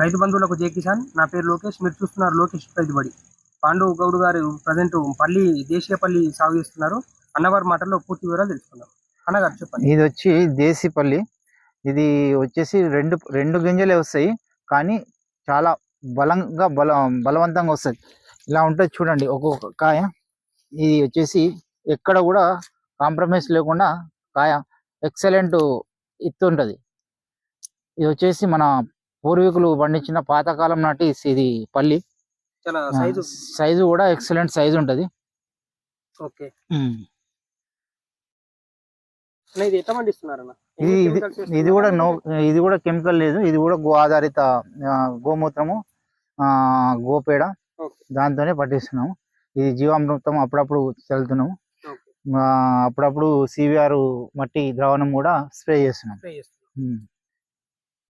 రైతు బంధువులకు జై కిసాన్. నా పేరు లోకేష్. మీరు చూస్తున్నారు లోకేష్ రైతు బడి. పాండు గౌడ్ గారు ప్రజెంట్ పల్లి దేశీయ పల్లి సాగు చేస్తున్నారు. అన్నవారి మాటల్లో పూర్తి వివరాలు తెలుసుకుందాం. అన్నగారు చెప్పండి. ఇది వచ్చి దేశీ పల్లి. ఇది వచ్చేసి రెండు రెండు గింజలే వస్తాయి, కానీ చాలా బలవంతంగా వస్తుంది. ఇలా ఉంటుంది చూడండి ఒక్కొక్క కాయ. ఇది వచ్చేసి ఎక్కడ కూడా కాంప్రమైజ్ లేకుండా కాయ ఎక్సలెంట్ ఇత్తు ఉంటుంది. ఇది వచ్చేసి మన పూర్వీకులు పండించిన పాతకాలం నాటి ఇది పల్లి. చాలా సైజు కూడా ఎక్సలెంట్ సైజు ఉంటుంది. ఓకే, ఇది ఎట్లా పండిస్తున్నారన్న? ఇది కూడా కెమికల్ లేదు. ఇది కూడా గో ఆధారిత గోమూత్రము, గోపేడ, దాంతోనే పట్టిస్తున్నాము. ఇది జీవామృతం అప్పుడప్పుడు చల్లుతున్నాము. అప్పుడప్పుడు సివిఆర్ మట్టి ద్రావణం కూడా స్ప్రే చేస్తున్నాం.